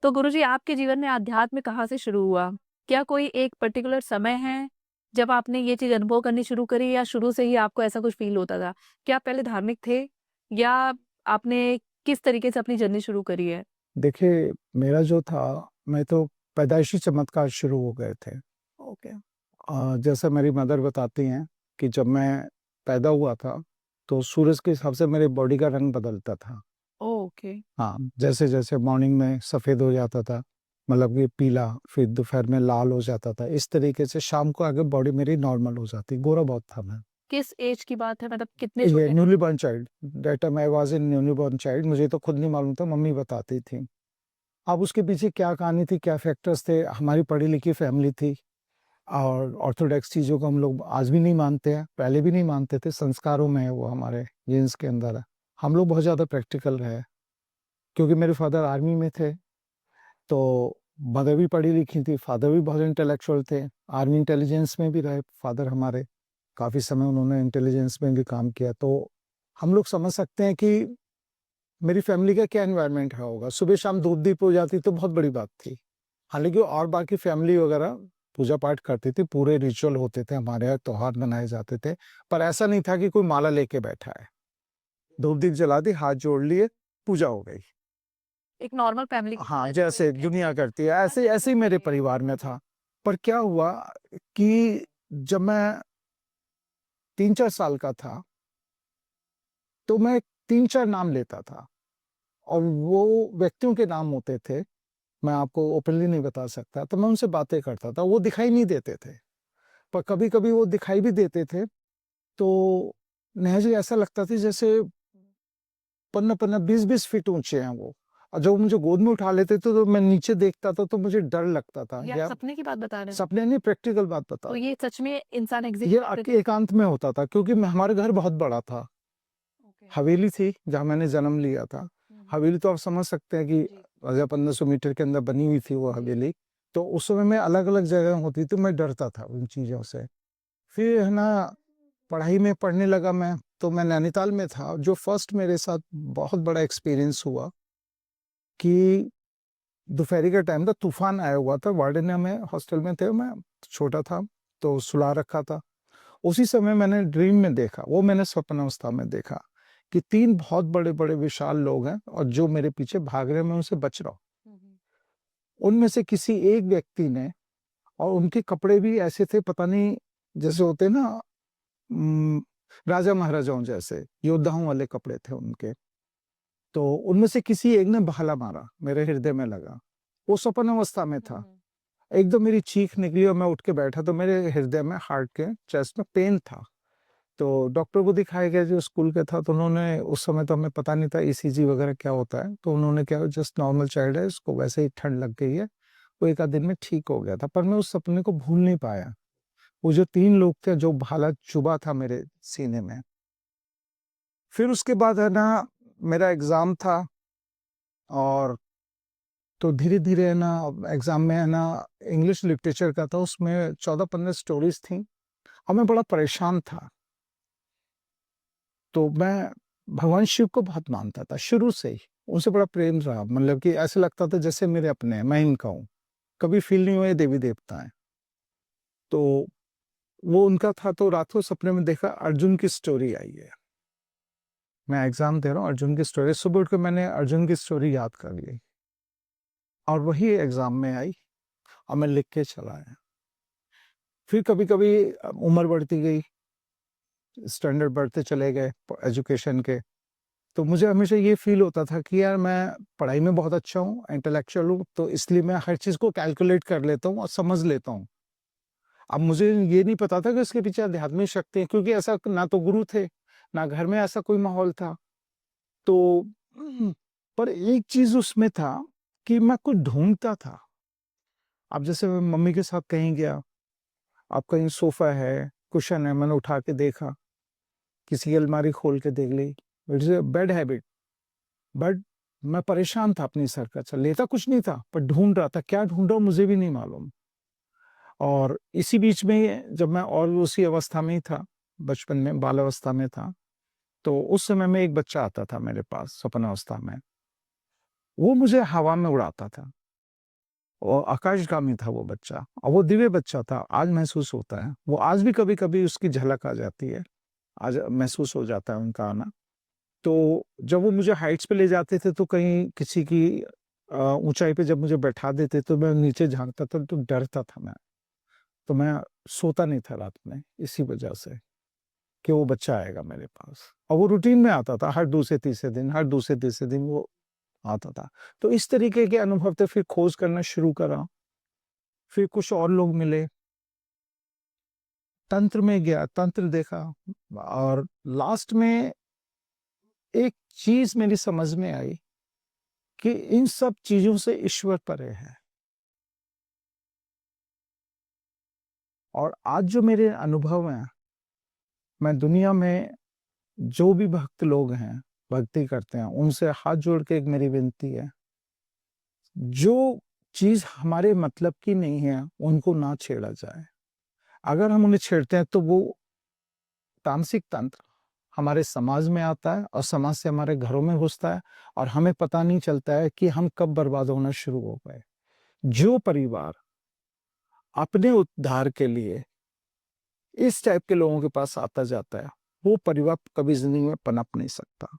तो गुरुजी आपके जीवन में आध्यात्म कहाँ से शुरू हुआ? क्या कोई एक पर्टिकुलर समय है, जब आपने ये चीज़ अनुभव करनी शुरू करी या शुरू से ही आपको ऐसा कुछ फ़ील होता था? क्या आप पहले धार्मिक थे या आपने किस तरीके से अपनी जर्नी शुरू करी है? देखिए, मेरा जो था, मैं तो पैदाइशी चमत्कार शुरू हो गए थे। ओके, जैसे मेरी मदर बताती हैं कि जब मैं पैदा हुआ था, तो सूरज के हिसाब से मेरे बॉडी का रंग बदलता था। ओके। हाँ, जैसे-जैसे मॉर्निंग में सफ़ेद हो जाता था, मतलब कि पीला, फिर दोपहर में लाल हो जाता था। इस तरीके से शाम को आके बॉडी मेरी नॉर्मल हो जाती, गोरा बहुत था मैं। किस ऐज की बात है मतलब कितने ये छोटे? Newly born child, that time I was a newly born child, मुझे तो खुद नहीं मालूम था, मम्मी बताती थी। अब उसके पीछे क्या कहानी थी, क्या फैक्टर्स थे, हमारी पढ़ी-लिखी फैमिली थी और ऑर्थोडॉक्स चीज़ों को हम लोग आज भी नहीं मानते हैं, पहले भी नहीं मानते थे, संस्कारों में है वो हमारे, जीन्स के अंदर है। हम लोग बहुत ज़्यादा प्रैक्टिकल रहे, क्योंकि मेरे फादर आर्मी में थे, तो मदर भी पढ़ी-लिखी थी, फादर भी बहुत इंटेलेक्चुअल थे, आर्मी इंटेलिजेंस में भी रहे फादर हमारे, काफ़ी समय उन्होंने इंटेलिजेंस में भी काम किया, तो हम लोग समझ सकते हैं कि मेरी फैमिली का क्या एनवायरनमेंट रहा होगा। सुबह-शाम धूप-दीप हो जाती तो बहुत बड़ी बात थी। हालाँकि और बाकी फैमिली वगैरह पूजा-पाठ करती थी, पूरे रिचुअल होते थे, हमारे यहाँ त्योहार मनाए जाते थे, पर ऐसा नहीं था कि कोई माला लेके बैठा है। धूप-दीप जला दी, हाथ जोड़ लिए, पूजा हो गई। एक नॉर्मल फैमिली की हाँ, तरह जो जैसे दुनिया करती है, ऐसे ऐसे ही मेरे परिवार में था। पर क्या हुआ कि जब मैं 3-4 साल का था, तो मैं 3-4 नाम लेता था और वो व्यक्तियों के नाम होते थे, मैं आपको ओपनली नहीं बता सकता, तो मैं उनसे बातें करता था, वो दिखाई नहीं देते थे। पर कभी-कभी वो दिखाई भी देते थे, तो महज़ ऐसा लगता था जैसे 15-15, 20-20 फीट ऊँचे हैं वो। और जब वो मुझे गोद में उठा लेते थे, तो मैं नीचे देखता था, तो मुझे डर लगता था। ये आप या सपने की बात बता रहे हैं? सपने नहीं, प्रैक्टिकल बात बता तो रहा ये सच में इंसान हूँ। ये एग्ज़िस्ट करते थे? एकांत में होता था, क्योंकि हमारे घर बहुत बड़ा था। ओके। हवेली थी, जहाँ मैंने जन्म लिया था। हुँ, हुँ। हवेली तो आप समझ सकते हैं कि जी, 1500 मीटर के अंदर बनी हुई थी वो जी। हवेली। तो उस समय में अलग-अलग जगह होती थी, तो मैं डरता था उन चीज़ों से। फिर है ना, पढ़ाई में पढ़ने लगा मैं, तो मैं नैनीताल में था। जो फर्स्ट मेरे साथ बहुत बड़ा एक्सपीरियंस हुआ कि दोपहरी का टाइम था, तूफ़ान आया हुआ था, वार्डन में हॉस्टल में थे, मैं छोटा था, तो सुला रखा था। उसी समय मैंने ड्रीम में देखा, वो मैंने स्वप्नावस्था में देखा कि 3 बहुत बड़े-बड़े विशाल लोग हैं और जो मेरे पीछे भाग रहे हैं, मैं उनसे बच रहा हूँ। हुँ, हुँ। उनमें से किसी एक व्यक्ति ने, और उनके कपड़े भी ऐसे थे, पता नहीं, जैसे होते हैं ना, उम, राजा-महाराजाओं जैसे, योद्धाओं वाले कपड़े थे उनके। तो उनमें से किसी एक ने भाला मारा, मेरे हृदय में लगा। वो स्वप्न अवस्था में हुँ, था। हुँ। एकदम मेरी चीख निकली और मैं उठ के बैठा, तो मेरे हृदय में, हार्ट के चेस्ट में पेन था। तो डॉक्टर को दिखाया गया जो स्कूल का था, तो उन्होंने, उस समय तो हमें पता नहीं था ईसीजी वगैरह क्या होता है, तो उन्होंने क्या, जस्ट नॉर्मल चाइल्ड है, इसको वैसे ही ठंड लग गई है। वो 1 आध दिन में ठीक हो गया था, पर मैं उस सपने को भूल नहीं पाया। वो जो 3 लोग थे, जो भाला चुभा था मेरे सीने में। फिर उसके बाद है ना, मेरा एग्ज़ाम था और तो धीरे-धीरे है ना, एग्ज़ाम में है ना, इंग्लिश लिटरेचर का था, उसमें 14-15 स्टोरीज़ थी और मैं बड़ा परेशान था। तो मैं भगवान शिव को बहुत मानता था शुरू से ही, उनसे बड़ा प्रेम रहा, मतलब कि ऐसा लगता था जैसे मेरे अपने हैं, मैं इनका हूँ। कभी फ़ील नहीं हुआ ये देवी-देवता हैं। तो वो उनका था, तो रात को सपने में देखा अर्जुन की स्टोरी आई है। मैं एग्ज़ाम दे रहा हूँ, अर्जुन की स्टोरी, सुबह उठ के मैंने अर्जुन की स्टोरी याद कर ली और वही एग्ज़ाम में आई और मैं लिख के चला आया। फिर कभी-कभी उम्र बढ़ती गई, स्टैंडर्ड बढ़ते चले गए एजुकेशन के, तो मुझे हमेशा ये फ़ील होता था कि यार मैं पढ़ाई में बहुत अच्छा हूँ, इंटेलेक्चुअल हूँ, तो इसलिए मैं हर चीज़ को कैलकुलेट कर लेता हूँ और समझ लेता हूँ। अब मुझे ये नहीं पता था कि इसके पीछे आध्यात्मिक शक्ति है, क्योंकि ऐसा ना तो गुरु थे, ना घर में ऐसा कोई माहौल था। तो पर एक चीज़ उसमें था कि मैं कुछ ढूँढता था। अब जैसे मैं मम्मी के साथ कहीं गया, अब कहीं सोफ़ा है, कुशन है, मैंने उठा के देखा, किसी की अलमारी खोल के देख ली, it's a bad habit. But मैं परेशान था अपनी सरकत से, लेता कुछ नहीं था, पर ढूँढ रहा था, क्या ढूँढ रहा हूँ मुझे भी नहीं मालूम। और इसी बीच में जब मैं और उसी अवस्था में ही था, बचपन में, बाल अवस्था में था, तो उस समय में एक बच्चा आता था मेरे पास स्वप्नावस्था में, वो मुझे हवा में उड़ाता था। और आकाशगामी था वो बच्चा, और वो दिव्य बच्चा था, आज महसूस होता है। वो आज भी कभी-कभी उसकी झलक आ जाती है, आज महसूस हो जाता है उनका आना। तो जब वो मुझे हाइट्स पे ले जाते थे, तो कहीं किसी की ऊँचाई पे जब मुझे बैठा देते, तो मैं नीचे झाँकता था, तो डरता था मैं। तो मैं सोता नहीं था रात में, इसी वजह से कि वो बच्चा आएगा मेरे पास। और वो रूटीन में आता था, हर दूसरे तीसरे दिन, हर दूसरे तीसरे दिन वो आता था। तो इस तरीके के अनुभव थे, फिर खोज करना शुरू करा, फिर कुछ और लोग मिले, तंत्र में गया, तंत्र देखा, और लास्ट में एक चीज़ मेरी समझ में आई कि इन सब चीज़ों से ईश्वर परे है। और आज जो मेरे अनुभव हैं, मैं दुनिया में जो भी भक्त लोग हैं, भक्ति करते हैं, उनसे हाथ जोड़ के एक मेरी विनती है, जो चीज़ हमारे मतलब की नहीं है, उनको ना छेड़ा जाए। अगर हम उन्हें छेड़ते हैं, तो वो तामसिक तंत्र हमारे समाज में आता है, और समाज से हमारे घरों में घुसता है, और हमें पता नहीं चलता है कि हम कब बर्बाद होना शुरू हो गए। जो परिवार अपने उद्धार के लिए इस टाइप के लोगों के पास आता जाता है, वो परिवार कभी ज़िंदगी में पनप नहीं सकता।